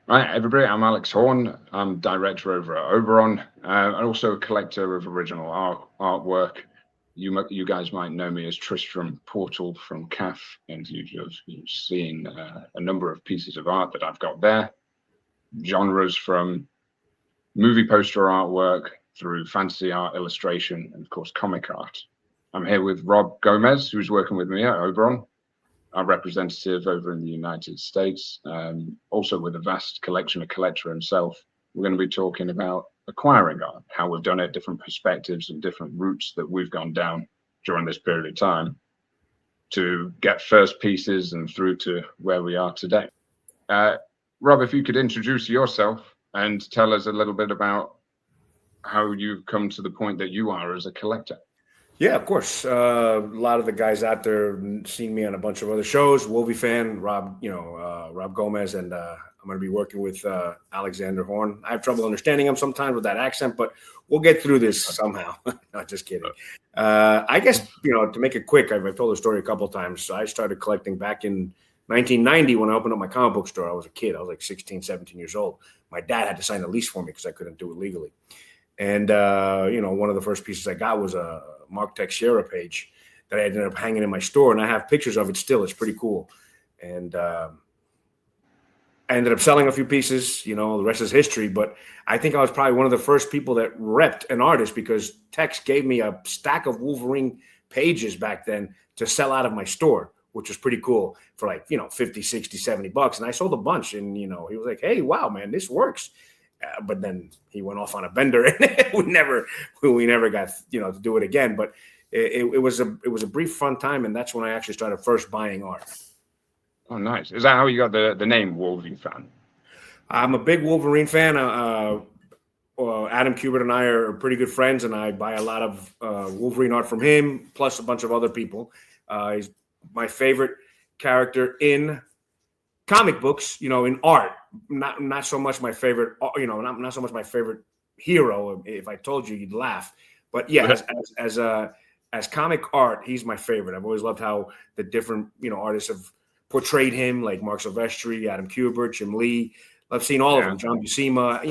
Right, everybody, I'm Alex Horn. I'm director over at Oberon, and also a collector of original artwork. You guys might know me as Tristram Portal from CAF, and you've seen a number of pieces of art that I've got there. Genres from movie poster artwork through fantasy art, illustration, and of course comic art. I'm here with Rob Gomez, who's working with me at Oberon, our representative over in the United States, also with a vast collection, a collector himself. We're going to be talking about acquiring art, how we've done it, different perspectives and different routes that we've gone down during this period of time to get first pieces and through to where we are today. Rob, if you could introduce yourself and tell us a little bit about how you've come to the point that you are as a collector. Yeah, of course. A lot of the guys out there seen me on a bunch of other shows. Wolvie fan, Rob Gomez, and I'm going to be working with Alexander Horn. I have trouble understanding him sometimes with that accent, but we'll get through this somehow. No, just kidding. I guess, to make it quick, I've told the story a couple of times. So I started collecting back in 1990 when I opened up my comic book store. I was a kid. I was like 16, 17 years old. My dad had to sign a lease for me because I couldn't do it legally. And, one of the first pieces I got was a Mark Teixeira page that I ended up hanging in my store, and I have pictures of it still. It's pretty cool. And I ended up selling a few pieces, the rest is history. But I think I was probably one of the first people that repped an artist because Tex gave me a stack of Wolverine pages back then to sell out of my store, which was pretty cool for like, 50, 60, 70 bucks. And I sold a bunch, and, he was like, hey, wow, man, this works. But then he went off on a bender, and we never got to do it again. But it was a brief fun time, and that's when I actually started first buying art. Oh, nice! Is that how you got the name Wolverine fan? I'm a big Wolverine fan. Adam Kubert and I are pretty good friends, and I buy a lot of Wolverine art from him, plus a bunch of other people. He's my favorite character in comic books, in art. Not so much my favorite, not so much my favorite hero. If I told you, you'd laugh. But yeah, as comic art, he's my favorite. I've always loved how the different artists have portrayed him, like Mark Silvestri, Adam Kubert, Jim Lee. I've seen all of them. John Buscema.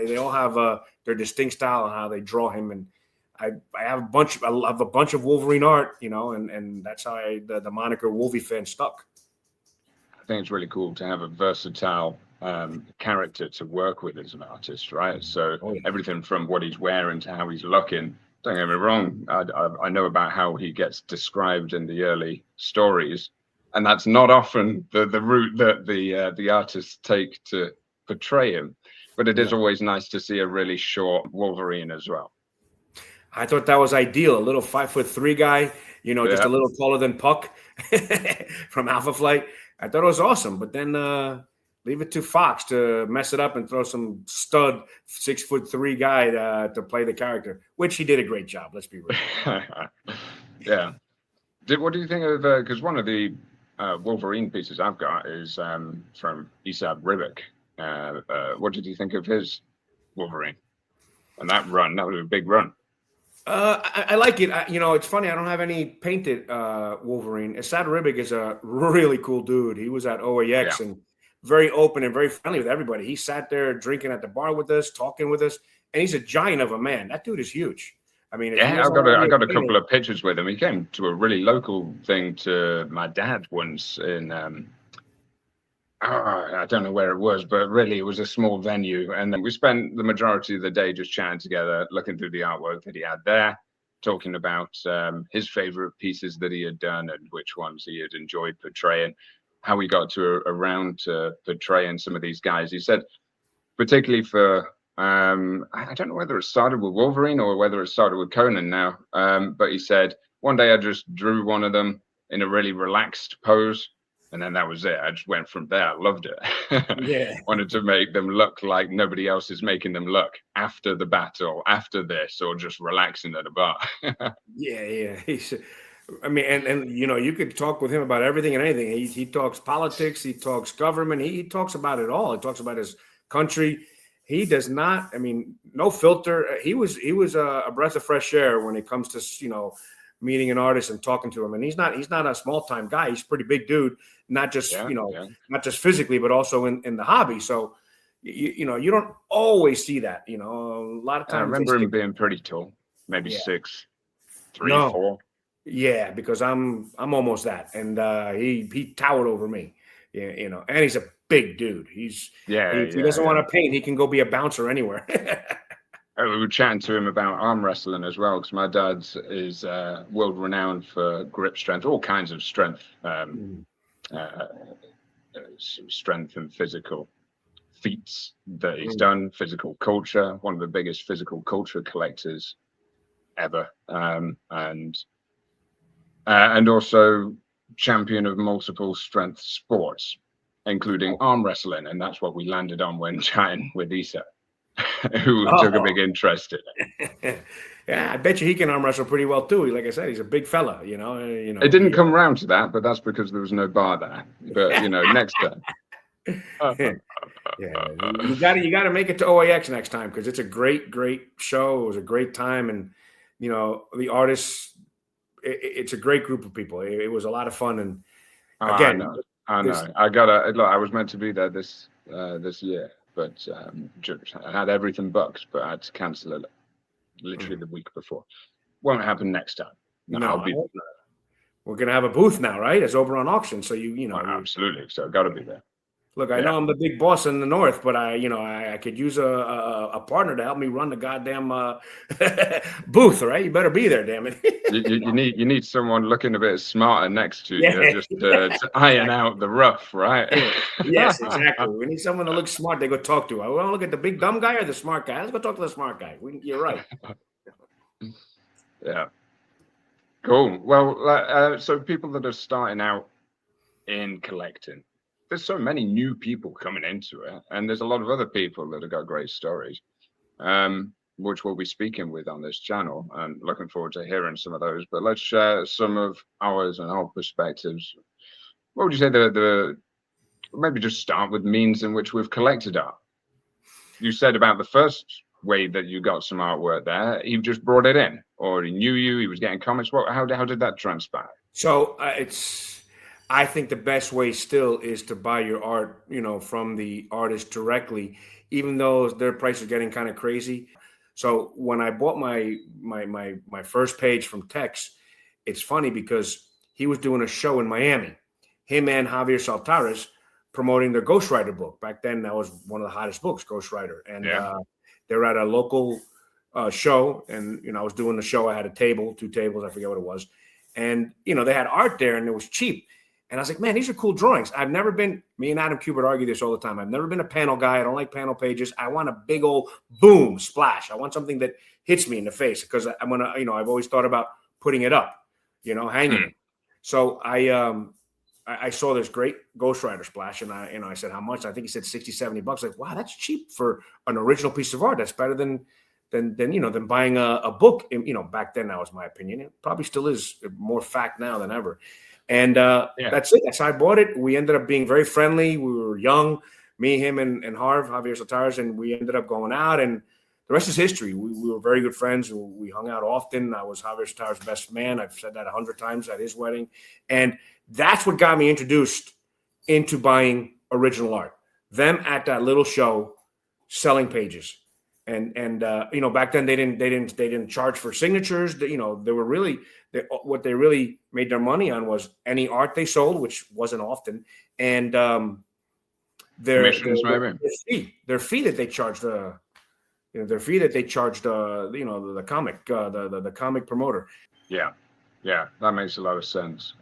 They all have their distinct style and how they draw him. And I have a bunch. I love a bunch of Wolverine art, and that's how the moniker Wolvie fan stuck. I think it's really cool to have a versatile character to work with as an artist, right? So everything from what he's wearing to how he's looking. Don't get me wrong, I know about how he gets described in the early stories, and that's not often the route that the artists take to portray him. But it is always nice to see a really short Wolverine as well. I thought that was ideal. A little 5'3" guy, just a little taller than Puck from Alpha Flight. I thought it was awesome, but then leave it to Fox to mess it up and throw some stud 6'3" guy to play the character, which he did a great job. Let's be real. Yeah. What do you think of? Because one of the Wolverine pieces I've got is from Esad Ribic. What did you think of his Wolverine? And that run, that was a big run. I like it. It's funny. I don't have any painted Wolverine. Esad Ribic is a really cool dude. He was at OAX and very open and very friendly with everybody. He sat there drinking at the bar with us, talking with us, and he's a giant of a man. That dude is huge. I mean, I got a couple of pictures with him. He came to a really local thing to my dad once in I don't know where it was, but really it was a small venue. And then we spent the majority of the day just chatting together, looking through the artwork that he had there, talking about his favorite pieces that he had done and which ones he had enjoyed portraying, how he got around to portraying some of these guys. He said, particularly for, I don't know whether it started with Wolverine or whether it started with Conan now, but he said, one day I just drew one of them in a really relaxed pose. And then that was it. I just went from there. I loved it. Yeah. Wanted to make them look like nobody else is making them look after the battle, after this, or just relaxing at a bar. Yeah. And you could talk with him about everything and anything. He talks politics. He talks government. He talks about it all. He talks about his country. He does not. I mean, no filter. He was a breath of fresh air when it comes to meeting an artist and talking to him. And he's not a small time guy. He's a pretty big dude. Not just not just physically, but also in the hobby. So, you don't always see that. You know, a lot of I times remember him being pretty tall, maybe yeah, 6'3", no, 4. yeah, because I'm almost that, and he towered over me. Yeah, you know, and he's a big dude. Yeah, If he yeah, doesn't want yeah. to paint, he can go be a bouncer anywhere. We were chatting to him about arm wrestling as well, because my dad is world renowned for grip strength, all kinds of strength, uh, strength and physical feats that he's done, physical culture, one of the biggest physical culture collectors ever, and also champion of multiple strength sports, including arm wrestling, and that's what we landed on when chatting with Issa, who took a big interest in it. Yeah, I bet you he can arm wrestle pretty well too. Like I said, he's a big fella. It didn't come round to that, but that's because there was no bar there. But next time. Yeah, you got to make it to OAX next time, because it's a great show. It was a great time, and the artists. It's a great group of people. It was a lot of fun, and again, I know. I gotta look. I was meant to be there this year, but I had everything booked, but I had to cancel it literally the week before. Won't happen next time. No, I'll be. We're gonna have a booth now, right? It's Oberon auction, so absolutely. So got to be there. Look, I know I'm the big boss in the north, but I could use a partner to help me run the goddamn booth, right? You better be there, damn it. you need someone looking a bit smarter next to you, just to iron out the rough, right? Yes, exactly. We need someone to look smart. They go talk to. I want to look at the big dumb guy or the smart guy. Let's go talk to the smart guy. You're right. Yeah. Cool. Well, so people that are starting out in collecting, there's so many new people coming into it, and there's a lot of other people that have got great stories, which we'll be speaking with on this channel, and looking forward to hearing some of those. But let's share some of ours and our perspectives. What would you say maybe just start with means in which we've collected art? You said about the first way that you got some artwork there, he just brought it in, or he knew you, he was getting comments. How did that transpire? So I think the best way still is to buy your art, from the artist directly, even though their price is getting kind of crazy. So when I bought my first page from Tex, it's funny because he was doing a show in Miami, him and Javier Saltares, promoting their Ghost Rider book. Back then, that was one of the hottest books, Ghost Rider. And they were at a local show, and I was doing the show. I had two tables, I forget what it was. And, they had art there, and it was cheap. And I was like, man, these are cool drawings. Me and Adam Kubert argue this all the time. I've never been a panel guy. I don't like panel pages. I want a big old boom splash. I want something that hits me in the face, because I'm going to, I've always thought about putting it up, hanging it. So I saw this great Ghost Rider splash, and I said, how much? I think he said $60-$70. Like, wow, that's cheap for an original piece of art. That's better than buying a book. Back then, that was my opinion. It probably still is more fact now than ever. And that's it. That's how I bought it. We ended up being very friendly. We were young, me, him, and Javier Saltares, and we ended up going out, and the rest is history. We were very good friends. We hung out often. I was Javier Saltares' best man. I've said that 100 times at his wedding. And that's what got me introduced into buying original art. Them at that little show selling pages. And back then they didn't charge for signatures. They were really what they really made their money on was any art they sold, which wasn't often, and their fee that they charged the comic promoter. Yeah, that makes a lot of sense.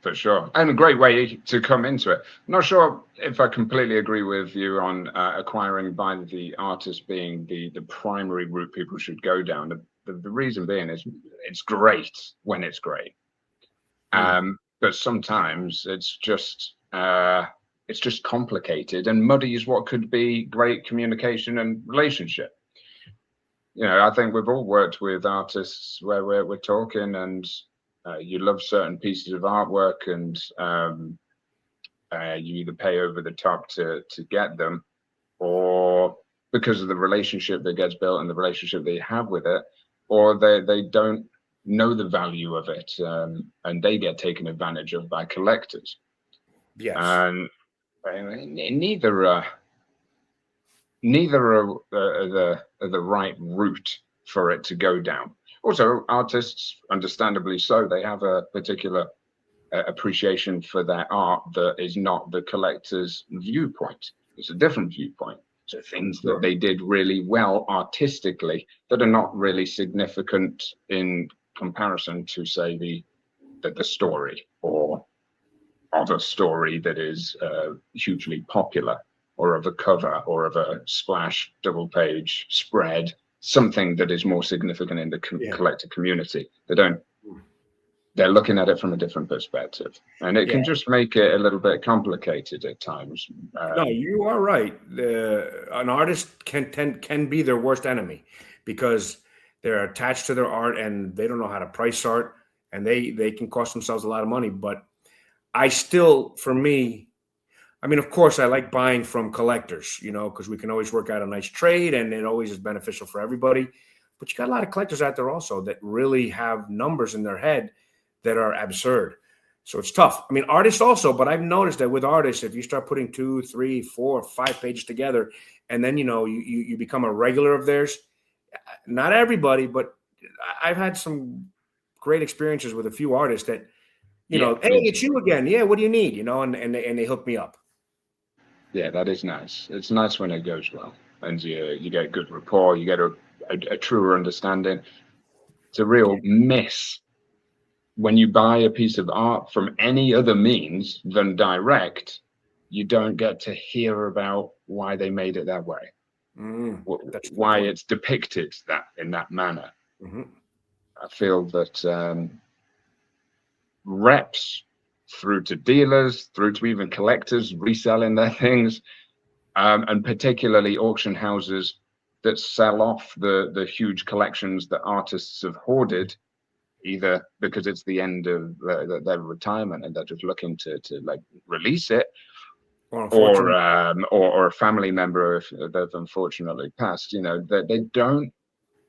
For sure. And a great way to come into it. I'm not sure if I completely agree with you on acquiring by the artist being the primary route people should go down. The reason being is it's great when it's great. But sometimes it's just complicated and muddies what could be great communication and relationship. I think we've all worked with artists where we're talking and you love certain pieces of artwork, and you either pay over the top to get them, or because of the relationship that gets built and the relationship they have with it, or they don't know the value of it, and they get taken advantage of by collectors. Yes. And neither neither are the right route for it to go down. Also, artists, understandably so, they have a particular appreciation for their art that is not the collector's viewpoint. It's a different viewpoint. So things that they did really well artistically that are not really significant in comparison to, say, the story, or of a story that is hugely popular, or of a cover, or of a splash double page spread, something that is more significant in the collector community. They're looking at it from a different perspective, and it can just make it a little bit complicated at times. No, you are right. An artist can be their worst enemy, because they're attached to their art and they don't know how to price art, and they can cost themselves a lot of money. But I still, for me, I mean, of course, I like buying from collectors, because we can always work out a nice trade, and it always is beneficial for everybody. But you got a lot of collectors out there also that really have numbers in their head that are absurd. So it's tough. I mean, artists also, but I've noticed that with artists, if you start putting 2, 3, 4, 5 pages together, and then, you become a regular of theirs, not everybody, but I've had some great experiences with a few artists that, hey, it's you again. Yeah. What do you need? And they hook me up. Yeah, that is nice. It's nice when it goes well, and you get good rapport, you get a truer understanding. It's a real miss when you buy a piece of art from any other means than direct. You don't get to hear about why they made it that way, why it's depicted in that manner. Mm-hmm. I feel that reps, through to dealers, through to even collectors reselling their things, and particularly auction houses that sell off the huge collections that artists have hoarded, either because it's the end of their retirement and they're just looking to like release it, or a family member, if they've unfortunately passed, that they don't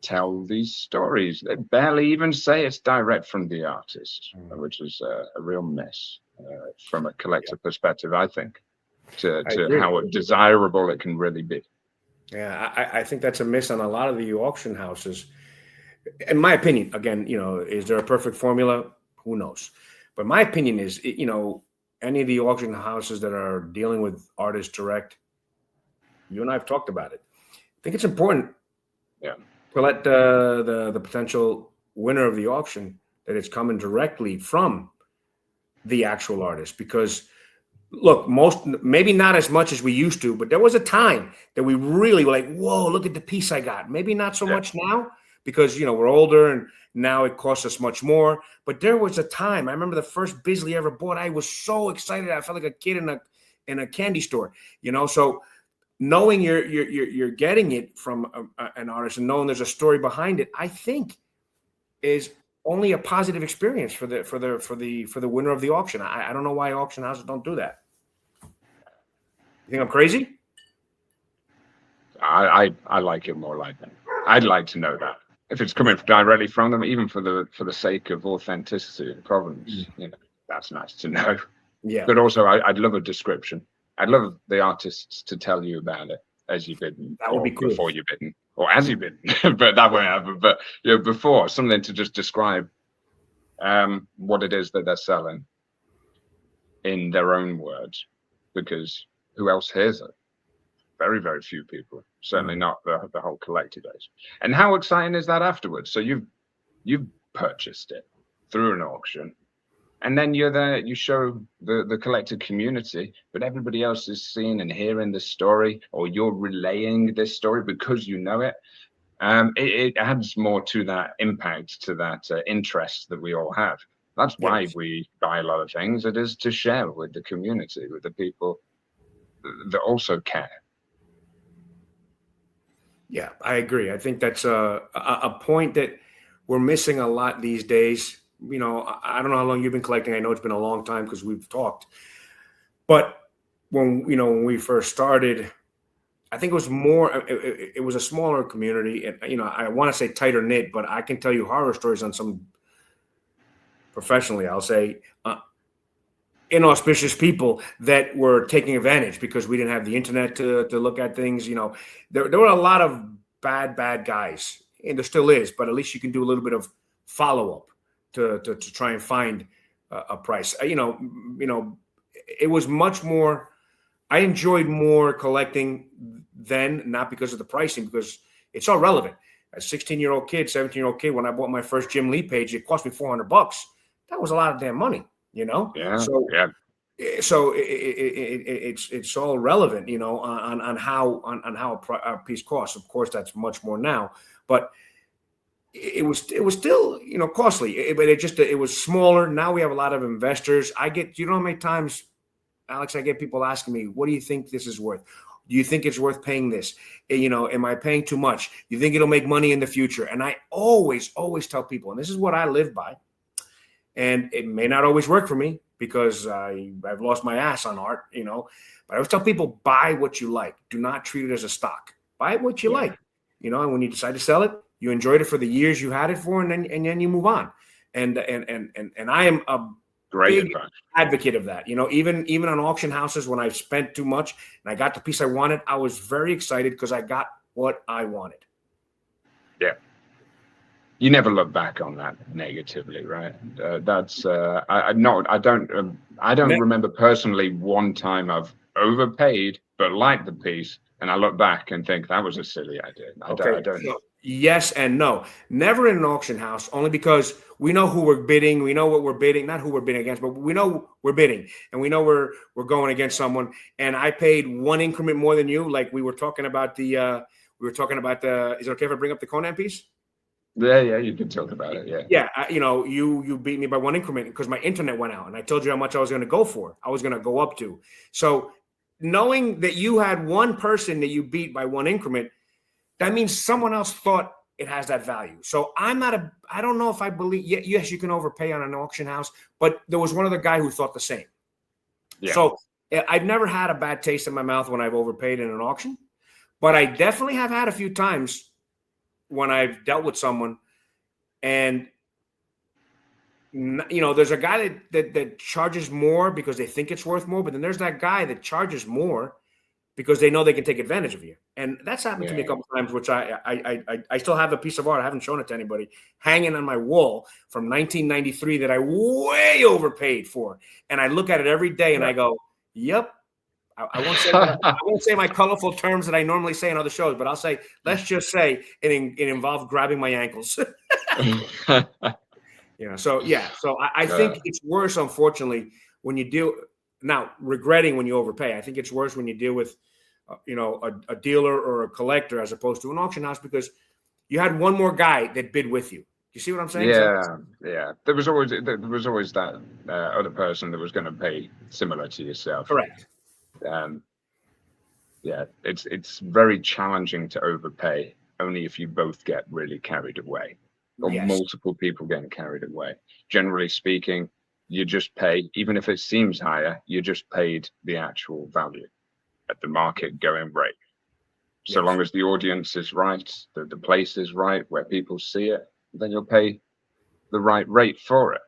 tell these stories. They barely even say it's direct from the artist, which is a real miss from a collector perspective, I think, to how desirable it can really be. Yeah, I think that's a miss on a lot of the auction houses. In my opinion, again, is there a perfect formula? Who knows? But my opinion is, any of the auction houses that are dealing with artists direct, you and I have talked about it. I think it's important to let the potential winner of the auction that it's coming directly from the actual artist, because look, maybe not as much as we used to, but there was a time that we really were like, whoa, look at the piece I got. Maybe not so much now, because, we're older and now it costs us much more. But there was a time, I remember the first Bisley I ever bought, I was so excited. I felt like a kid in a candy store, So knowing you're getting it from an artist and knowing there's a story behind it, I think is only a positive experience for the winner of the auction. I don't know why auction houses don't do that. You think I'm crazy? I like it more like that. I'd like to know that if it's coming directly from them, even for the sake of authenticity and provenance. That's nice to know. Yeah. But also, I'd love a description. I'd love the artists to tell you about it as you've bidden. That would be cool. Before you bidden, or as you bidden, but that won't happen. But before, something to just describe what it is that they're selling in their own words, because who else hears it? Very, very few people. Certainly not the whole collector base. And how exciting is that afterwards? So you've purchased it through an auction, and then you're there, you show the collector community, but everybody else is seeing and hearing the story, or you're relaying this story because you know it. It adds more to that impact, to that interest that we all have. That's why we buy a lot of things. It is to share with the community, with the people that also care. Yeah, I agree. I think that's a point that we're missing a lot these days. I don't know how long you've been collecting. I know it's been a long time because we've talked. But when we first started, I think it was more. It was a smaller community, and I want to say tighter knit, but I can tell you horror stories on some. Professionally, I'll say inauspicious people that were taking advantage because we didn't have the internet to look at things. There were a lot of bad guys, and there still is, but at least you can do a little bit of follow-up to try and find a price. It was much more, I enjoyed more collecting then, not because of the pricing, because it's all relevant. A 16-year-old kid, 17-year-old kid, when I bought my first Jim Lee page, it cost me $400. That was a lot of damn money, Yeah. So it's all relevant, on how a piece costs. Of course, that's much more now, but it was still, costly. But it was smaller. Now we have a lot of investors. I get, how many times, Alex, I get people asking me, what do you think this is worth? Do you think it's worth paying this? Am I paying too much? You think it'll make money in the future? And I always tell people, and this is what I live by, and it may not always work for me because I've lost my ass on art, but I always tell people, buy what you like. Do not treat it as a stock. Buy what you like, and when you decide to sell it, you enjoyed it for the years you had it for, and then you move on. And I am a big advocate of that. Even on auction houses, when I spent too much and I got the piece I wanted, I was very excited because I got what I wanted. Yeah. You never look back on that negatively, right? I don't remember personally one time I've overpaid but liked the piece, and I look back and think that was a silly idea. I don't know. Yes and no. Never in an auction house, only because we know who we're bidding. We know what we're bidding, not who we're bidding against, but we know we're bidding, and we know we're going against someone. And I paid one increment more than you. Like we were talking about is it okay if I bring up the Conan piece? Yeah, you can talk about it. Yeah. You beat me by one increment because my internet went out, and I told you how much I was going to go for. I was going to go up to. So knowing that you had one person that you beat by one increment, that means someone else thought it has that value. So I don't know if I believe, yes, you can overpay on an auction house, but there was one other guy who thought the same. Yeah. So I've never had a bad taste in my mouth when I've overpaid in an auction, but I definitely have had a few times when I've dealt with someone and, there's a guy that charges more because they think it's worth more, but then there's that guy that charges more because they know they can take advantage of you. And that's happened to me a couple of times, which I still have a piece of art. I haven't shown it to anybody, hanging on my wall from 1993 that I way overpaid for. And I look at it every day and I go, yep. I won't say my colorful terms that I normally say in other shows, but I'll say, let's just say it involved grabbing my ankles. So I think it's worse, unfortunately, when you deal now regretting when you overpay. I think it's worse when you deal with a dealer or a collector as opposed to an auction house, because you had one more guy that bid with you. You see what I'm saying? Yeah. There was always that other person that was going to pay similar to yourself. Correct. It's very challenging to overpay only if you both get really carried away, or multiple people getting carried away. Generally speaking, you just pay, even if it seems higher, you just paid the actual value at the market going rate. So long as the audience is right, the place is right, where people see it, then you'll pay the right rate for it.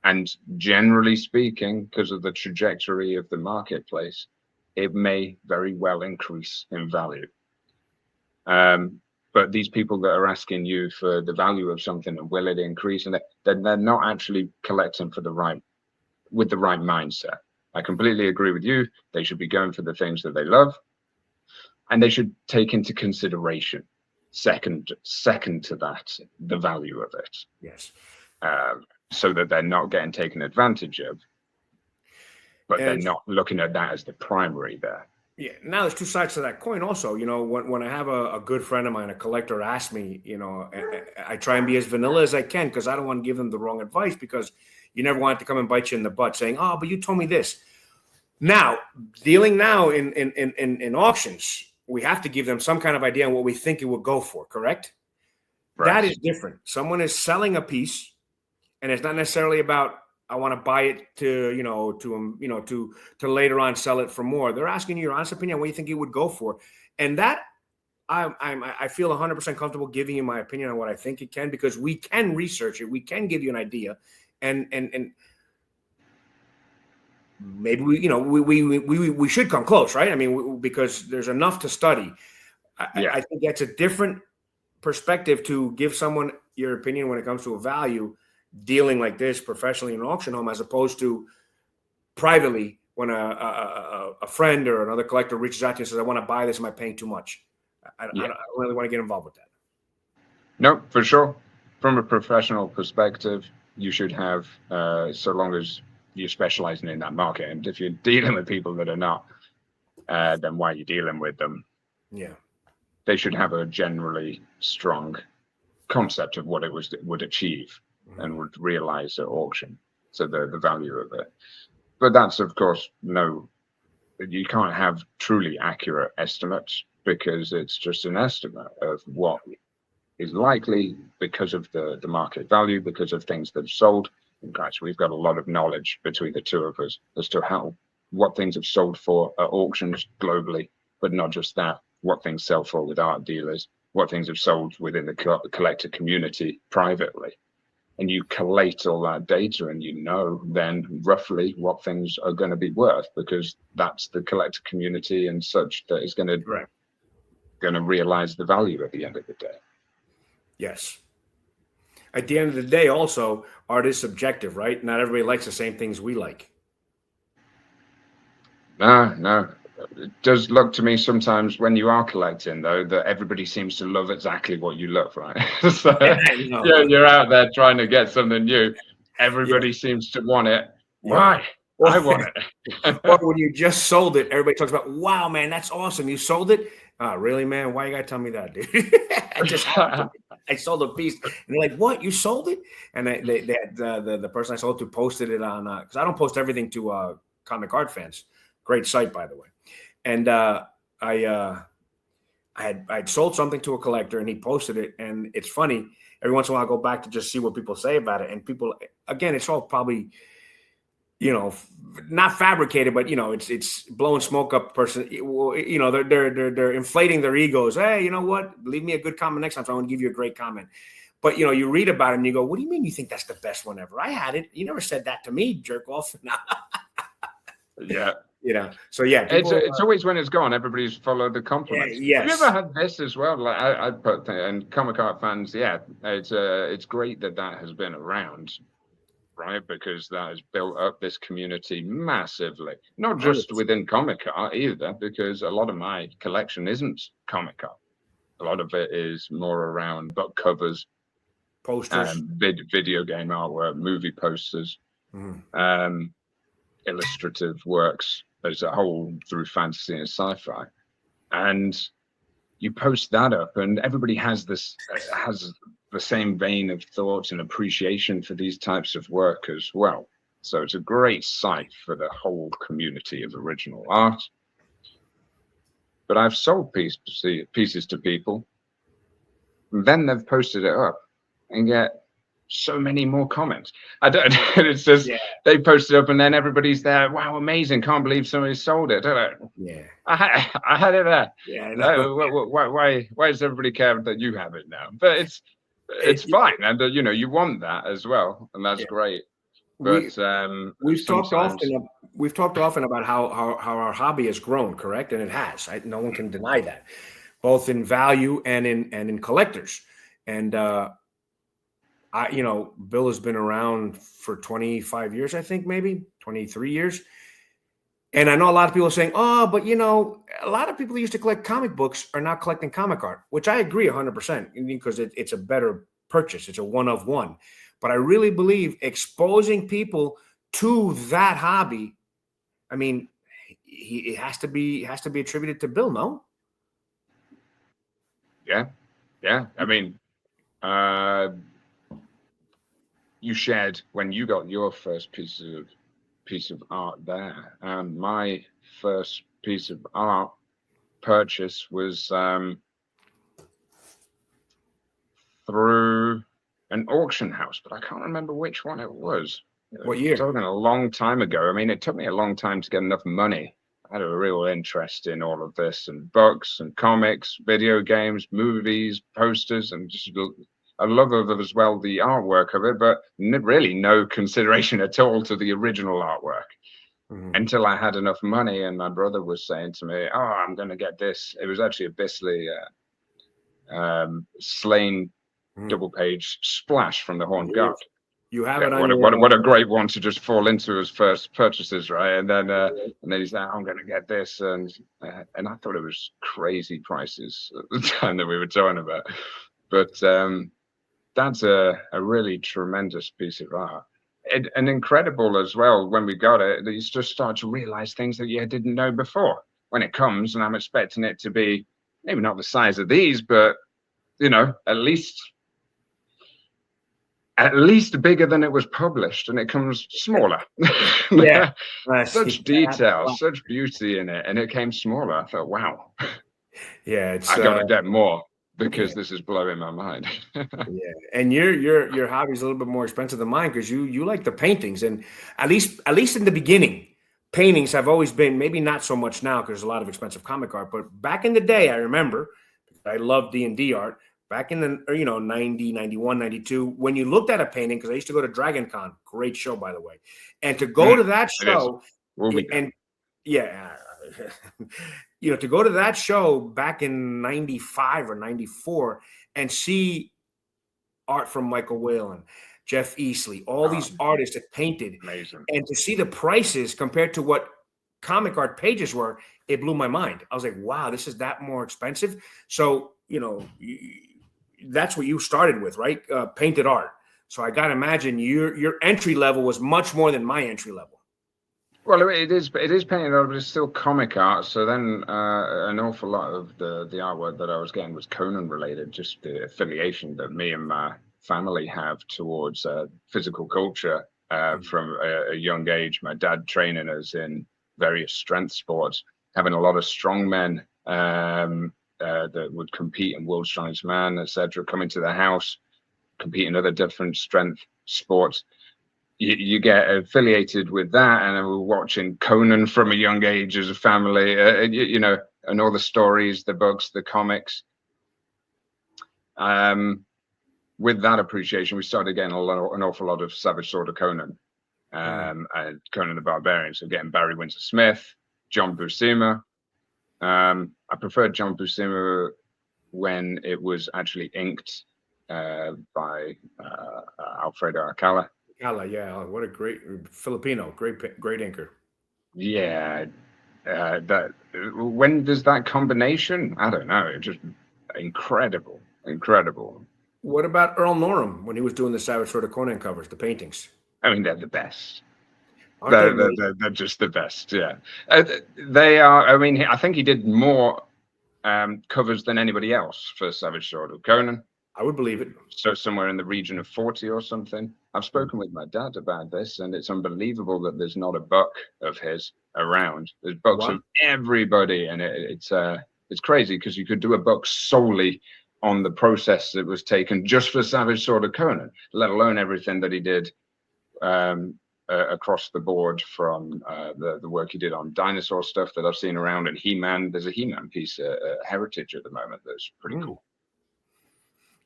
And generally speaking, because of the trajectory of the marketplace, it may very well increase in value. But these people that are asking you for the value of something and will it increase, and then they're not actually collecting with the right mindset. I completely agree with you. They should be going for the things that they love, and they should take into consideration second to that, the value of it. Yes. So that they're not getting taken advantage of, but they're not looking at that as the primary there. Yeah. Now there's two sides to that coin also. When I have a good friend of mine, a collector, ask me, I try and be as vanilla as I can, because I don't want to give them the wrong advice, because you never want it to come and bite you in the butt saying, oh, but you told me this. Now, dealing now in auctions, we have to give them some kind of idea on what we think it will go for, correct? Right. That is different. Someone is selling a piece, and it's not necessarily about, I want to buy it to later on sell it for more. They're asking you your honest opinion on what you think it would go for. And that I feel 100% comfortable giving you my opinion on what I think it can, because we can research it. We can give you an idea. And maybe we should come close, right? I mean, because there's enough to study. I think that's a different perspective to give someone your opinion when it comes to a value dealing like this professionally in an auction home, as opposed to privately when a friend or another collector reaches out to you and says, I want to buy this, am I paying too much? I don't really want to get involved with that. No, for sure. From a professional perspective, you should have, so long as you're specializing in that market. And if you're dealing with people that are not, then why are you dealing with them? Yeah. They should have a generally strong concept of what it would achieve and would realize at auction. So the value of it. But that's, of course, you can't have truly accurate estimates, because it's just an estimate of what is likely because of the market value, because of things that have sold. And guys, we've got a lot of knowledge between the two of us as to what things have sold for at auctions globally, but not just that, what things sell for with art dealers, what things have sold within the collector community privately. And you collate all that data, and you know then roughly what things are going to be worth, because that's the collector community and such that is going to realize the value at the end of the day. Yes. At the end of the day, also, art is subjective, right? Not everybody likes the same things we like. No. It does look to me sometimes when you are collecting, though, that everybody seems to love exactly what you love, right? So you're out there trying to get something new. Everybody seems to want it. Why? I want it. Or when you just sold it, everybody talks about, wow, man, that's awesome. You sold it? Oh, really, man? Why you got to tell me that, dude? I sold a piece. And they're like, what? You sold it? And they had the person I sold to posted it on, because I don't post everything to Comic Art Fans. Great site, by the way. And I'd sold something to a collector, and he posted it. And it's funny. Every once in a while, I go back to just see what people say about it. And people, again, it's all probably, not fabricated, but it's blowing smoke up person. They're inflating their egos. Hey, you know what? Leave me a good comment next time, so I want to give you a great comment. But you read about it and you go, what do you mean you think that's the best one ever? I had it. You never said that to me, jerk off. Yeah. So yeah, it's always when it's gone, everybody's followed the compliments. Yes. Have you ever had this as well? Like I put, and Comic Art Fans, it's great that has been around, right? Because that has built up this community massively, not just within comic art either, because a lot of my collection isn't comic art. A lot of it is more around book covers, posters, video game artwork, movie posters, illustrative works as a whole through fantasy and sci-fi. And you post that up, and everybody has the same vein of thought and appreciation for these types of work as well. So it's a great site for the whole community of original art. But I've sold pieces to people, and then they've posted it up and get so many more comments. It's just they post it up, and then everybody's there. Wow, amazing! Can't believe somebody sold it. Yeah, I had it there. Yeah, why does everybody care that you have it now? But it's fine, and you want that as well, and that's great. But we've talked often about how our hobby has grown, correct? And it has. No one can deny that, both in value and in collectors. And Bill has been around for 25 years, I think, maybe 23 years. And I know a lot of people are saying, oh, but a lot of people who used to collect comic books are now collecting comic art, which I agree 100%, because it's a better purchase. It's a one of one. But I really believe exposing people to that hobby, I mean, it has to be attributed to Bill, no? Yeah. I mean, you shared when you got your first piece of art there. My first piece of art purchase was through an auction house, but I can't remember which one it was. What year? Talking a long time ago. I mean, it took me a long time to get enough money. I had a real interest in all of this, and books and comics, video games, movies, posters, and just a love of as well the artwork of it, but really no consideration at all to the original artwork. until I had enough money, and my brother was saying to me, "Oh, I'm going to get this." It was actually a Bisley Slane double page splash from the Horned Guard. You have Yeah, it on what a great one to just fall into as first purchases, right? And then he's like, "I'm going to get this," and I thought it was crazy prices at the time that we were talking about, but that's a really tremendous piece of art. And incredible as well when we got it, that you just start to realize things that you didn't know before when it comes. And I'm expecting it to be maybe not the size of these, but at least bigger than it was published, and it comes smaller. Yeah. Such detail, such beauty in it, and it came smaller. I thought, wow. Yeah, it's I gotta get more because this is blowing my mind. Yeah, and your hobby's a little bit more expensive than mine because you like the paintings, and at least in the beginning, paintings have always been, maybe not so much now because there's a lot of expensive comic art, but back in the day, I remember I loved D&D art back in the 90, 91, 92. When you looked at a painting, because I used to go to Dragon Con, great show by the way, and to go to that show, and yeah. To go to that show back in 95 or 94 and see art from Michael Whalen, Jeff Easley, all these artists that painted, amazing, and to see the prices compared to what comic art pages were, it blew my mind. I was like, wow, this is that more expensive. So, that's what you started with, right? Painted art. So I got to imagine your entry level was much more than my entry level. Well, it is painted art, but it's still comic art. So then an awful lot of the artwork that I was getting was Conan related, just the affiliation that me and my family have towards physical culture from a young age. My dad training us in various strength sports, having a lot of strong men that would compete in World's Strongest Man, etc., coming to the house, compete in other different strength sports. You get affiliated with that, and we're watching Conan from a young age as a family, and all the stories, the books, the comics. With that appreciation, we started getting an awful lot of Savage Sword of Conan, and Conan the Barbarian. So getting Barry Windsor Smith, John Buscema. I preferred John Buscema when it was actually inked by Alfredo Alcala. Yeah, what a great Filipino, great inker. Yeah, that when does that combination? I don't know. It's just incredible. What about Earl Norham when he was doing the Savage Sword of Conan covers, the paintings? I mean, they're the best. They're just the best. Yeah, they are. I mean, I think he did more covers than anybody else for Savage Sword of Conan. I would believe it. So somewhere in the region of 40 or something. I've spoken with my dad about this, and it's unbelievable that there's not a book of his around. There's books of everybody, and it's crazy because you could do a book solely on the process that was taken just for Savage Sword of Conan, let alone everything that he did across the board, from the work he did on dinosaur stuff that I've seen around, and He-Man. There's a He-Man piece, Heritage at the moment, that's pretty cool.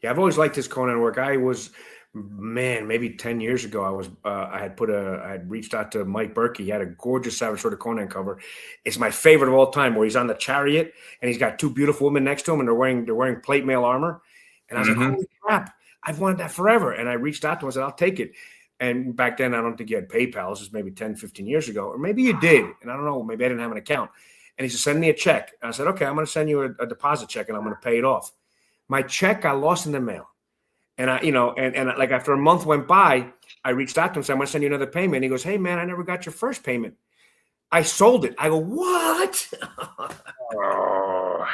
Yeah, I've always liked his Conan work. I was, maybe 10 years ago, I had reached out to Mike Berkey. He had a gorgeous Savage Sword of Conan cover. It's my favorite of all time, where he's on the chariot and he's got two beautiful women next to him, and they're wearing plate mail armor. And I was like, holy crap, I've wanted that forever. And I reached out to him and said, I'll take it. And back then, I don't think you had PayPal. This was maybe 10, 15 years ago. Or maybe you did. And I don't know, maybe I didn't have an account. And he said, send me a check. And I said, okay, I'm going to send you a deposit check and I'm going to pay it off. My check got lost in the mail. And and like after a month went by, I reached out to him and said, I'm going to send you another payment. And he goes, hey, man, I never got your first payment. I sold it. I go, what? Oh,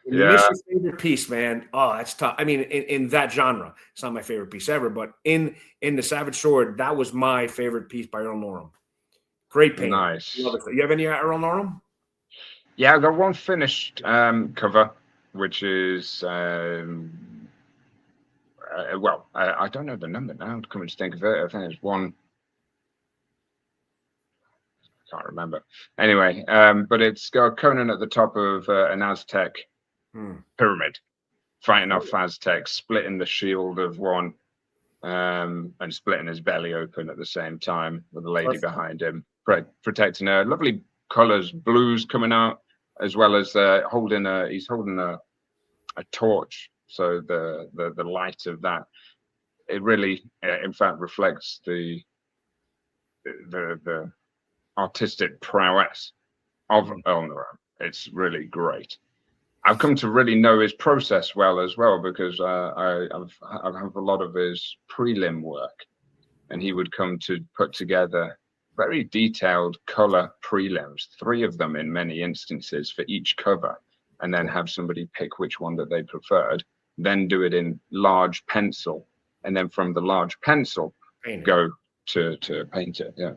You miss your favorite piece, man. Oh, that's tough. I mean, in that genre, it's not my favorite piece ever, but in the Savage Sword, that was my favorite piece by Earl Norham. Great painting. Nice. You have any Earl Norham? Yeah, I've got one finished cover, which is I don't know the number now. Coming to think of it, I think it's one. I can't remember. Anyway, but it's got Conan at the top of an Aztec pyramid, fighting off Aztecs, splitting the shield of one, and splitting his belly open at the same time with a lady behind him. protecting her. Lovely colors, blues coming out, as well as he's holding a torch. So the light of that, it really, in fact, reflects the artistic prowess of Oberon. It's really great. I've come to really know his process well as well, because I have a lot of his prelim work, and he would come to put together very detailed color prelims, 3 of them in many instances for each cover, and then have somebody pick which one that they preferred, then do it in large pencil, and then from the large pencil go to paint it. Yeah.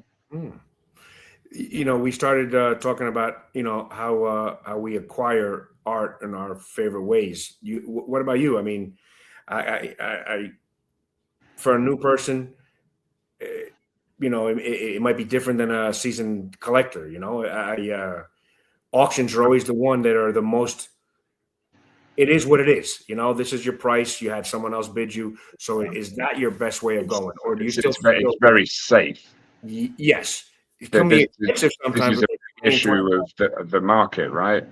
We started talking about how we acquire art in our favorite ways. What about you? I mean, I for a new person, it might be different than a seasoned collector. Auctions are always the one that are the most. It is what it is. This is your price. You had someone else bid you. So is that your best way of going, or do you still? It's very safe. Yes. It can be expensive sometimes. This is an issue of the market, right?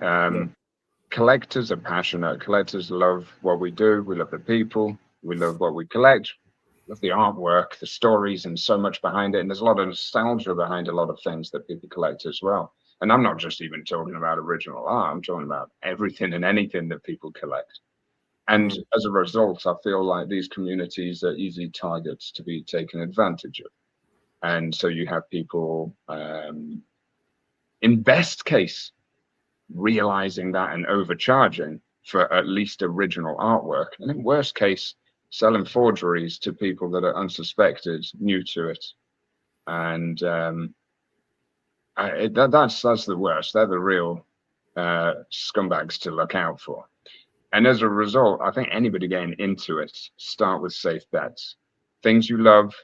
Collectors are passionate. Collectors love what we do. We love the people. We love what we collect. We love the artwork, the stories, and so much behind it. And there's a lot of nostalgia behind a lot of things that people collect as well. And I'm not just even talking about original art. I'm talking about everything and anything that people collect. And as a result, I feel like these communities are easy targets to be taken advantage of. And so you have people, in best case, realizing that and overcharging for at least original artwork. And in worst case, selling forgeries to people that are unsuspected, new to it. And that's the worst. They're the real scumbags to look out for. And as a result, I think anybody getting into it, start with safe bets. Things you love,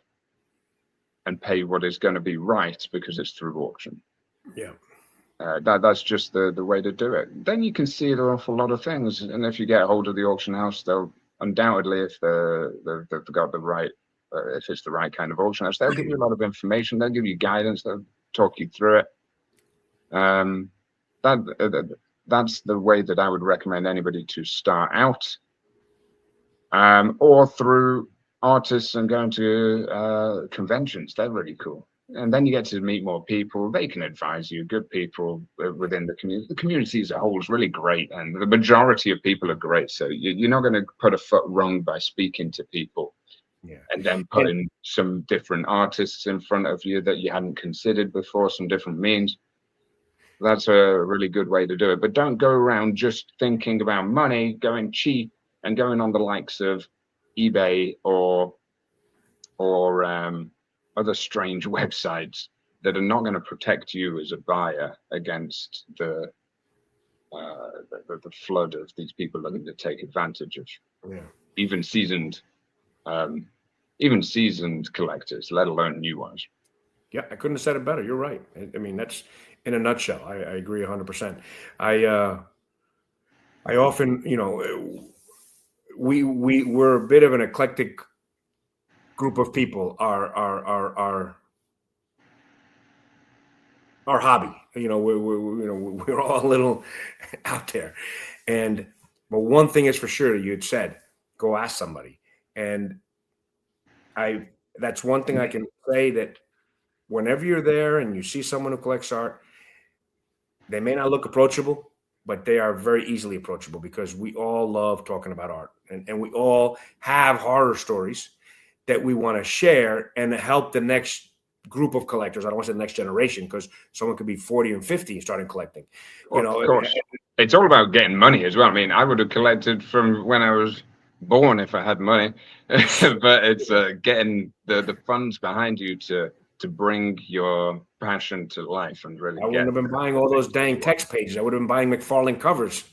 and pay what is going to be right because it's through auction. Yeah. That's just the way to do it. Then you can see an awful lot of things. And if you get hold of the auction house, they'll undoubtedly, if they've got the right, if it's the right kind of auction house, they'll give you a lot of information. They'll give you guidance. They'll talk you through it. That's the way that I would recommend anybody to start out, or through artists and going to conventions. They're really cool, and then you get to meet more people. They can advise you, good people within the community. The community as a whole is really great, and the majority of people are great, so you're not going to put a foot wrong by speaking to people. And then putting some different artists in front of you that you hadn't considered before, some different means. That's a really good way to do it. But don't go around just thinking about money, going cheap, and going on the likes of eBay or other strange websites that are not going to protect you as a buyer against the flood of these people looking to take advantage of even seasoned collectors, let alone new ones. Yeah, I couldn't have said it better. You're right. I mean, that's in a nutshell. I agree 100%. I often, we're a bit of an eclectic group of people. Our hobby, we're all a little out there. But one thing is for sure, you had said, go ask somebody. And that's one thing I can say, that whenever you're there and you see someone who collects art, they may not look approachable, but they are very easily approachable, because we all love talking about art, and we all have horror stories that we want to share and help the next group of collectors. I don't want to say the next generation, because someone could be 40 and 50 and starting collecting. Of course. It's all about getting money as well. I mean, I would have collected from when I was born if I had money, but it's getting the funds behind you to bring your passion to life and really. I wouldn't have been buying all those dang text pages. I would have been buying McFarlane covers.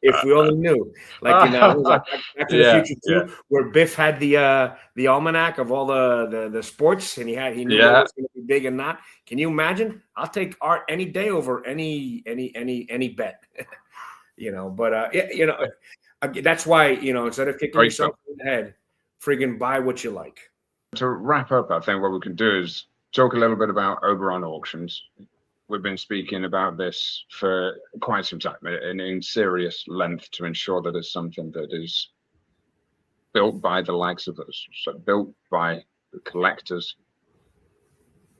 If we only knew, like Back to the Future 2, where Biff had the almanac of all the sports, and he knew what was going to be big and not. Can you imagine? I'll take art any day over any bet. That's why, instead of kicking yourself in the head, friggin' buy what you like. To wrap up, I think what we can do is talk a little bit about Oberon auctions. We've been speaking about this for quite some time and in serious length to ensure that it's something that is built by the likes of us, so built by the collectors,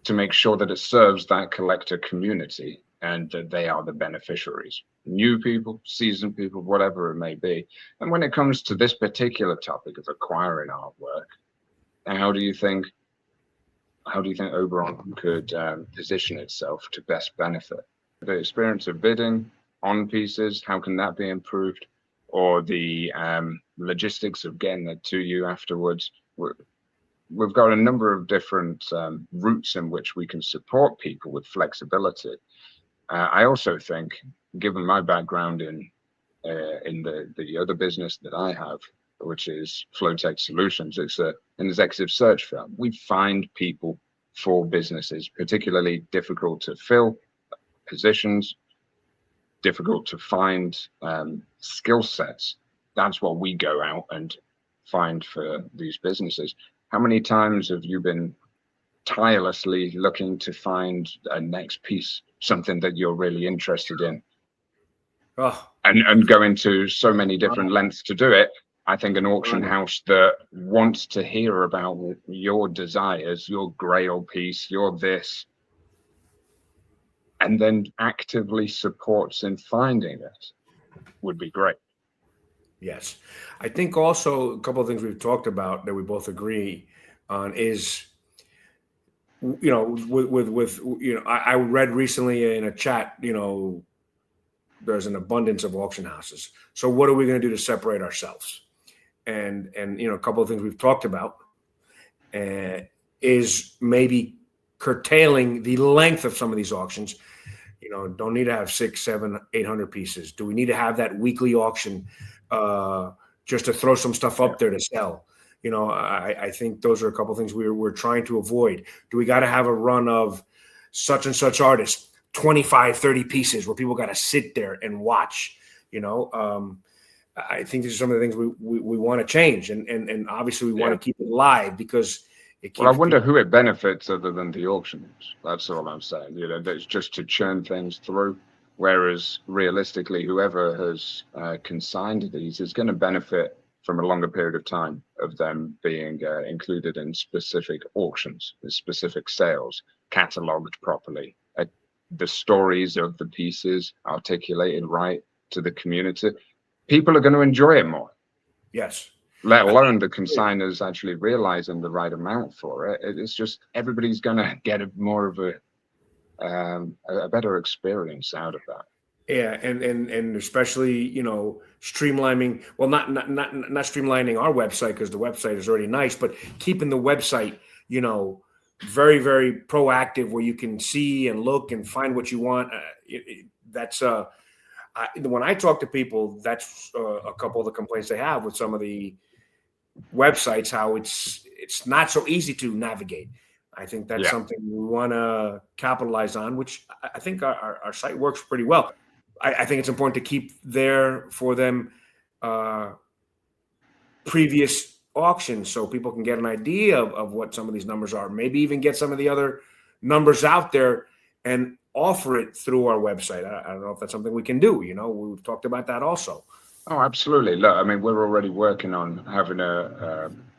to make sure that it serves that collector community and that they are the beneficiaries, new people, seasoned people, whatever it may be. And when it comes to this particular topic of acquiring artwork, how do you think Oberon could position itself to best benefit? The experience of bidding on pieces, how can that be improved? Or the logistics of getting it to you afterwards? We've got a number of different routes in which we can support people with flexibility. I also think, given my background in the other business that I have, which is Flowtech Solutions, it's an executive search firm. We find people for businesses, particularly difficult to fill positions, difficult to find skill sets. That's what we go out and find for these businesses. How many times have you been tirelessly looking to find a next piece, something that you're really interested in, and going to so many different lengths to do it? I think an auction house that wants to hear about your desires, your grail piece, your this, and then actively supports in finding it would be great. Yes. I think also a couple of things we've talked about that we both agree on is, you know, with you know, I read recently in a chat, you know, there's an abundance of auction houses. So what are we going to do to separate ourselves? And you know, a couple of things we've talked about is maybe curtailing the length of some of these auctions. You know, don't need to have 600, 700, 800 pieces. Do we need to have that weekly auction just to throw some stuff up there to sell? You know, I think those are a couple of things we're trying to avoid. Do we got to have a run of such and such artists, 25, 30 pieces where people got to sit there and watch? You know, I think these are some of the things we want to change, and obviously we want to keep it live because it keeps. Well, I wonder who it benefits other than the auctioneers. That's all I'm saying. You know, that's just to churn things through. Whereas realistically, whoever has consigned these is going to benefit from a longer period of time of them being included in specific auctions, specific sales, catalogued properly, the stories of the pieces articulated right to the community. People are going to enjoy it more. Yes. Let alone the consigners actually realizing the right amount for it. It's just everybody's going to get more of a better experience out of that. Yeah, and especially, you know, streamlining. Well, not streamlining our website because the website is already nice, but keeping the website, you know, very, very proactive where you can see and look and find what you want. When I talk to people, that's a couple of the complaints they have with some of the websites, how it's not so easy to navigate. I think that's something we want to capitalize on, which I think our site works pretty well. I think it's important to keep there for them previous auctions so people can get an idea of what some of these numbers are, maybe even get some of the other numbers out there and offer it through our website. I don't know if that's something we can do. You know, we've talked about that also. Oh, absolutely. Look, I mean, we're already working on having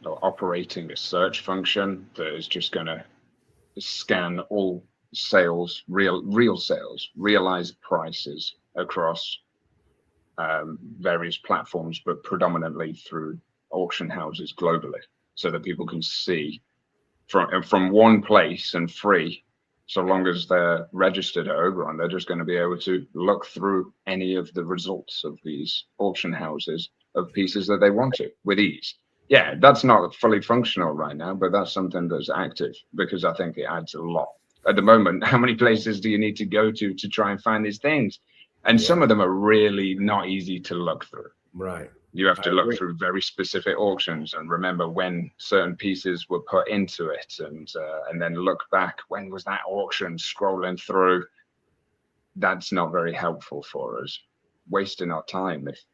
operating a search function that is just going to scan all sales, real sales, realized prices across various platforms, but predominantly through auction houses globally, so that people can see from one place and free. So long as they're registered at Oberon, they're just going to be able to look through any of the results of these auction houses of pieces that they want to with ease. Yeah, that's not fully functional right now, but that's something that's active because I think it adds a lot. At the moment, how many places do you need to go to try and find these things? And some of them are really not easy to look through. Right. You have to look through very specific auctions and remember when certain pieces were put into it, and then look back, when was that auction, scrolling through. That's not very helpful for us, wasting our time if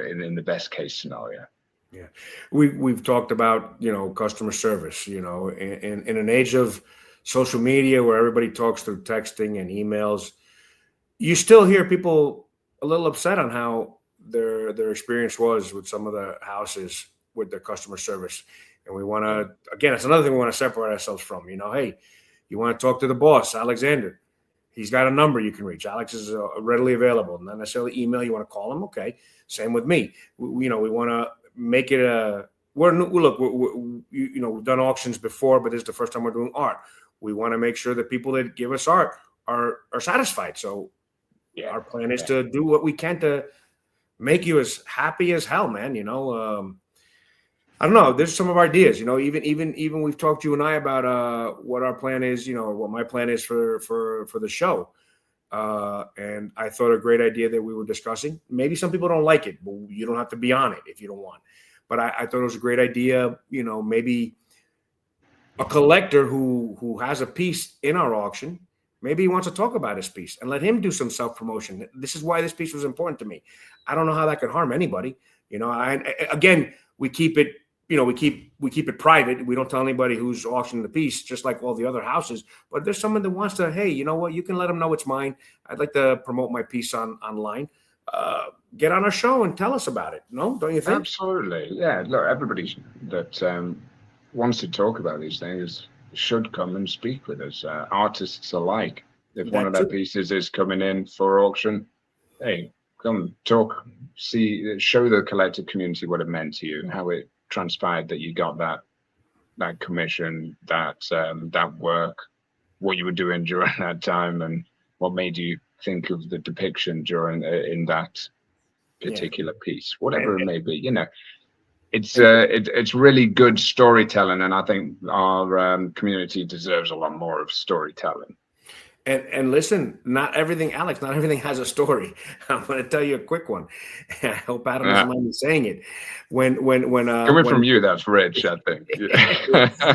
in the best case scenario. Yeah, we've talked about customer service. In an age of social media where everybody talks through texting and emails, you still hear people a little upset on how their experience was with some of the houses with their customer service. And we want Yeah. to, again, it's another thing we want to separate ourselves from. Hey, you want to talk to the boss, Alexander? He's got a number you can reach. Alex is readily available. Not necessarily email. You want to call him? Okay. Same with me. We want to make it a. We've done auctions before, but this is the first time we're doing art. We want to make sure that people that give us art are satisfied. So Yeah. our plan is to do what we can to make you as happy as hell, man. I don't know. There's some of our ideas. Even we've talked you and I about what our plan is. What my plan is for the show. And I thought a great idea that we were discussing. Maybe some people don't like it, but you don't have to be on it if you don't want. But I thought it was a great idea. Maybe a collector who has a piece in our auction. Maybe he wants to talk about his piece and let him do some self-promotion. This is why this piece was important to me. I don't know how that could harm anybody. Again, we keep it, we keep it private. We don't tell anybody who's auctioning the piece, just like all the other houses. But there's someone that wants to, hey, you know what? You can let them know it's mine. I'd like to promote my piece online. Get on our show and tell us about it. No, don't you think? Absolutely. Yeah. Look, everybody that wants to talk about these things should come and speak with us, artists alike. If one of their pieces is coming in for auction, hey, come talk, show the collective community what it meant to you, how it transpired that you got that commission, that work, what you were doing during that time, and what made you think of the depiction during in that particular piece, whatever it may be. It's really good storytelling, and I think our community deserves a lot more of storytelling. And listen, not everything has a story. I'm going to tell you a quick one. I hope Adam doesn't mind me saying it. When coming from you, that's rich, I think.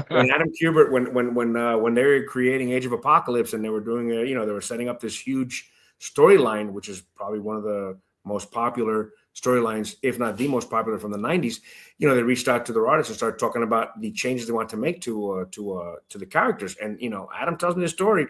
When Adam Kubert, when they were creating Age of Apocalypse, and they were doing they were setting up this huge storyline, which is probably one of the most popular storylines, if not the most popular from the 90s. They reached out to their artists and started talking about the changes they want to make to the characters. And Adam tells me the story.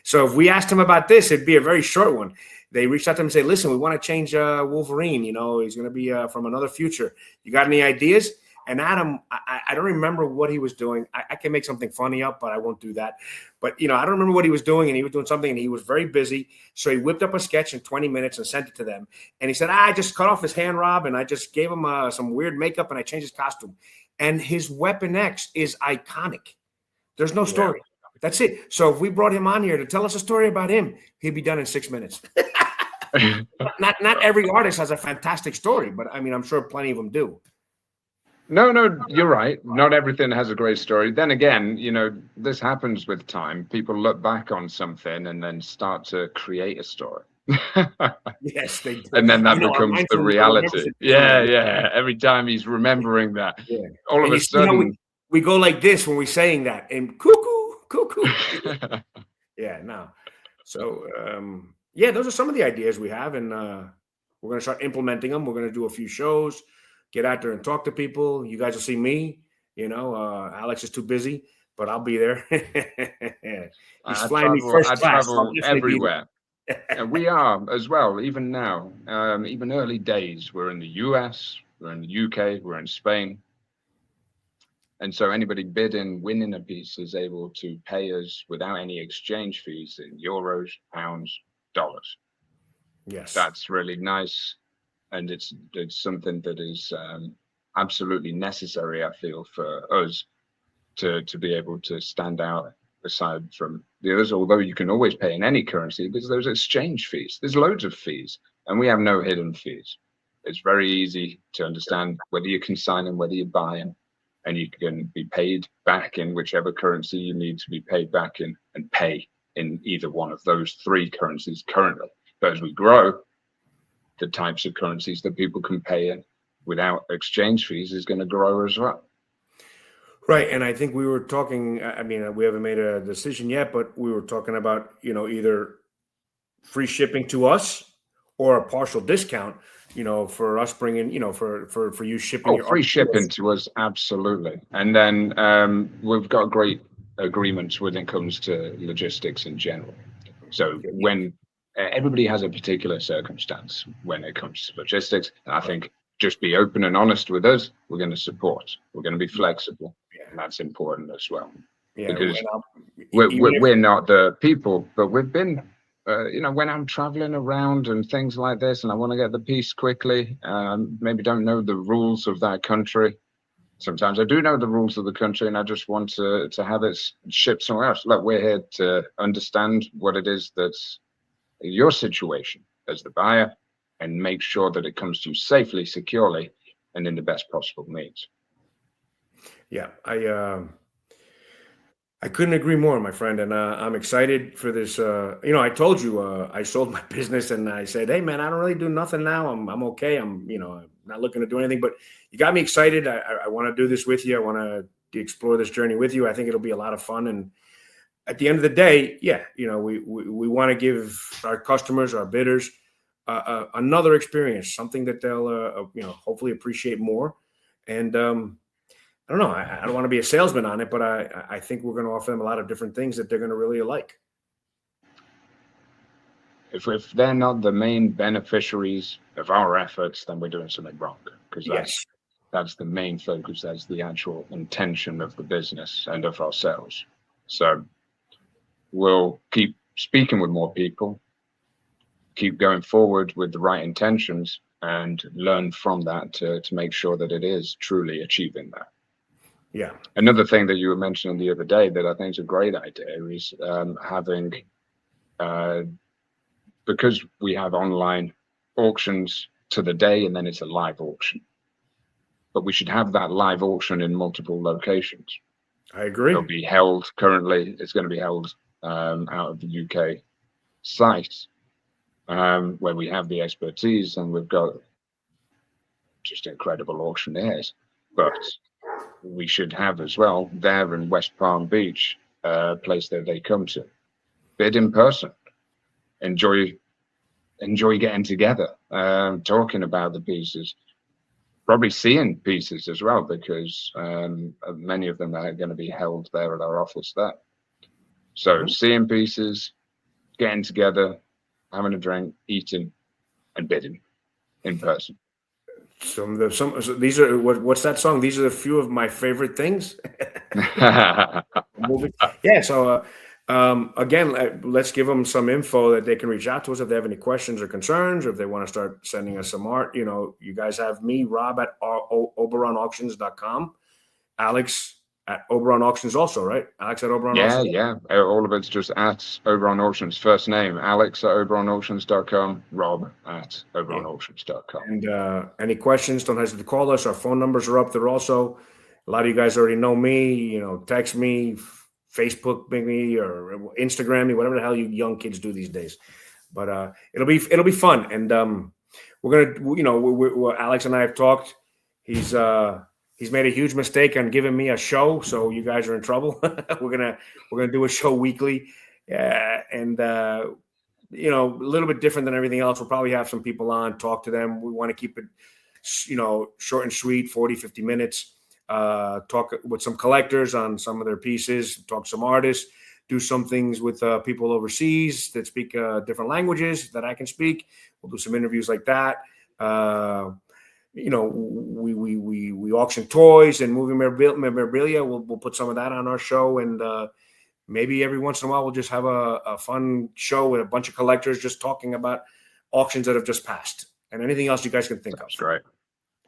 So if we asked him about this, it'd be a very short one. They reached out to him and say, "Listen, we want to change Wolverine. He's going to be from another future. You got any ideas?" And Adam, I don't remember what he was doing. I can make something funny up, but I won't do that. But, I don't remember what he was doing, and he was doing something, and he was very busy. So he whipped up a sketch in 20 minutes and sent it to them. And he said, I just cut off his hand, Rob, and I just gave him some weird makeup, and I changed his costume. And his Weapon X is iconic. There's no story. Yeah. That's it. So if we brought him on here to tell us a story about him, he'd be done in 6 minutes. Not every artist has a fantastic story, but, I'm sure plenty of them do. No, you're right. Not everything has a great story. Then again, this happens with time. People look back on something and then start to create a story. Yes, they do. And then that becomes the reality. Yeah. Every time he's remembering that, all of a sudden we go like this when we're saying that, and cuckoo. Yeah, no. So those are some of the ideas we have, and we're going to start implementing them. We're going to do a few shows. Get out there and talk to people. You guys will see me. Alex is too busy, but I'll be there. He's flying me first class. I travel everywhere. And we are as well, even now. Even early days, we're in the US, we're in the UK, we're in Spain. And so anybody bidding, winning a piece is able to pay us without any exchange fees in euros, pounds, dollars. Yes. That's really nice. And it's something that is absolutely necessary, I feel, for us to be able to stand out aside from the others. Although you can always pay in any currency, because there's exchange fees. There's loads of fees, and we have no hidden fees. It's very easy to understand whether you're consigning, whether you're buying, and you can be paid back in whichever currency you need to be paid back in, and pay in either one of those three currencies currently. But as we grow, the types of currencies that people can pay in without exchange fees is going to grow as well. Right. And I think we were talking, we haven't made a decision yet, but we were talking about, either free shipping to us or a partial discount, for us bringing, for you shipping Oh, your free art to shipping us. to us, absolutely. And then we've got great agreements when it comes to logistics in general. So when everybody has a particular circumstance when it comes to logistics, and I think just be open and honest with us. We're going to support. We're going to be flexible, and that's important as well. Yeah, Because even we're not the people, but we've been. When I'm traveling around and things like this, and I want to get the piece quickly, maybe don't know the rules of that country. Sometimes I do know the rules of the country, and I just want to have it shipped somewhere else. Look, we're here to understand what it is that's your situation as the buyer, and make sure that it comes to you safely, securely, and in the best possible means. Yeah, I couldn't agree more, my friend, and I'm excited for this. I told you I sold my business, and I said, "Hey, man, I don't really do nothing now. I'm okay. I'm not looking to do anything." But you got me excited. I want to do this with you. I want to explore this journey with you. I think it'll be a lot of fun. And at the end of the day, yeah, we want to give our customers, our bidders, another experience, something that they'll hopefully appreciate more. And I don't know. I don't want to be a salesman on it, but I think we're going to offer them a lot of different things that they're going to really like. If they're not the main beneficiaries of our efforts, then we're doing something wrong, because that's the main focus. That's the actual intention of the business and of ourselves. So we'll keep speaking with more people, keep going forward with the right intentions, and learn from that to make sure that it is truly achieving that. Yeah. Another thing that you were mentioning the other day that I think is a great idea is having, because we have online auctions to the day, and then it's a live auction. But we should have that live auction in multiple locations. I agree. It'll be held currently. It's going to be held out of the UK site, where we have the expertise, and we've got just incredible auctioneers. But we should have as well there in West Palm Beach, a place that they come to, bid in person, enjoy getting together, talking about the pieces, probably seeing pieces as well, because many of them are going to be held there at our office there. So seeing pieces, getting together, having a drink, eating, and bidding in person. So these are what's that song? These are a few of my favorite things. Yeah. So again, let's give them some info that they can reach out to us if they have any questions or concerns, or if they want to start sending us some art. You guys have me, Rob, at oberonauctions.com, Alex at Oberon Auctions also, right? Alex at Oberon Auctions. Yeah. All of it's just at Oberon Auctions. First name, Alex at oberonauctions.com, Rob at oberonauctions.com. And any questions, don't hesitate to call us. Our phone numbers are up there also. A lot of you guys already know me, text me, Facebook me, or Instagram me, whatever the hell you young kids do these days. But it'll be fun. And we're gonna, Alex and I have talked. He's made a huge mistake on giving me a show, so you guys are in trouble. we're gonna do a show weekly, and a little bit different than everything else. We'll probably have some people on, talk to them. We want to keep it, short and sweet, 40, 50 minutes. Talk with some collectors on some of their pieces, talk to some artists, do some things with people overseas that speak different languages that I can speak. We'll do some interviews like that. We auction toys and movie memorabilia. We'll put some of that on our show, and maybe every once in a while we'll just have a fun show with a bunch of collectors just talking about auctions that have just passed and anything else you guys can think of. That's great.